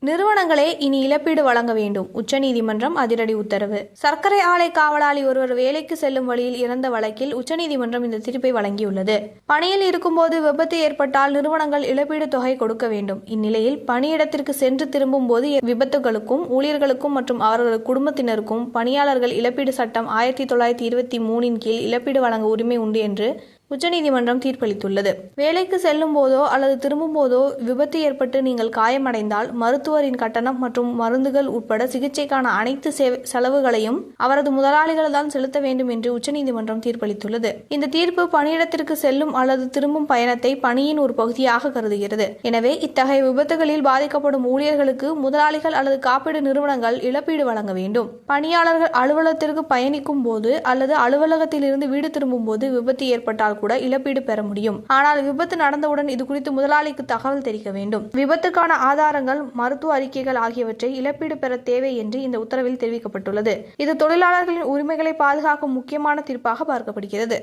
நிறுவனங்களே இனி இழப்பீடு வழங்க வேண்டும். உச்சநீதிமன்றம் அதிரடி உத்தரவு. சர்க்கரை ஆலை காவலாளி ஒருவர் வேலைக்கு செல்லும் வழியில் இறந்த வழக்கில் உச்சநீதிமன்றம் இந்த தீர்ப்பை வழங்கியுள்ளது. பணியில் இருக்கும்போது விபத்து ஏற்பட்டால் நிறுவனங்கள் இழப்பீடு தொகை கொடுக்க வேண்டும். இந்நிலையில் பணியிடத்திற்கு சென்று திரும்பும் போது விபத்துகளுக்கும் ஊழியர்களுக்கும் மற்றும் அவர்களது குடும்பத்தினருக்கும் பணியாளர்கள் இழப்பீடு சட்டம் 1923 கீழ் இழப்பீடு வழங்க உரிமை உண்டு என்று உச்சநீதிமன்றம் தீர்ப்பளித்துள்ளது. வேலைக்கு செல்லும் போதோ அல்லது திரும்பும் போதோ விபத்து ஏற்பட்டு நீங்கள் காயமடைந்தால் மருத்துவரின் கட்டணம் மற்றும் மருந்துகள் உட்பட சிகிச்சைக்கான அனைத்து செலவுகளையும் அவரது முதலாளிகள் தான் செலுத்த வேண்டும் என்று உச்சநீதிமன்றம் தீர்ப்பளித்துள்ளது. இந்த தீர்ப்பு பணியிடத்திற்கு செல்லும் அல்லது திரும்பும் பயணத்தை பணியின் ஒரு பகுதியாக கருதுகிறது. எனவே இத்தகைய விபத்துகளில் பாதிக்கப்படும் ஊழியர்களுக்கு முதலாளிகள் அல்லது காப்பீடு நிறுவனங்கள் இழப்பீடு வழங்க வேண்டும். பணியாளர்கள் அலுவலகத்திற்கு பயணிக்கும் போது அல்லது அலுவலகத்தில் இருந்து வீடு திரும்பும் போது விபத்து ஏற்பட்டால் கூட இழப்பீடு பெற முடியும். ஆனால் விபத்து நடந்தவுடன் இது குறித்து முதலாளிக்கு தகவல் தெரிவிக்க வேண்டும். விபத்துக்கான ஆதாரங்கள், மருத்துவ அறிக்கைகள் ஆகியவற்றை இழப்பீடு பெற தேவை என்று இந்த உத்தரவில் தெரிவிக்கப்பட்டுள்ளது. இது தொழிலாளர்களின் உரிமைகளை பாதுகாக்கும் முக்கியமான தீர்ப்பாக பார்க்கப்படுகிறது.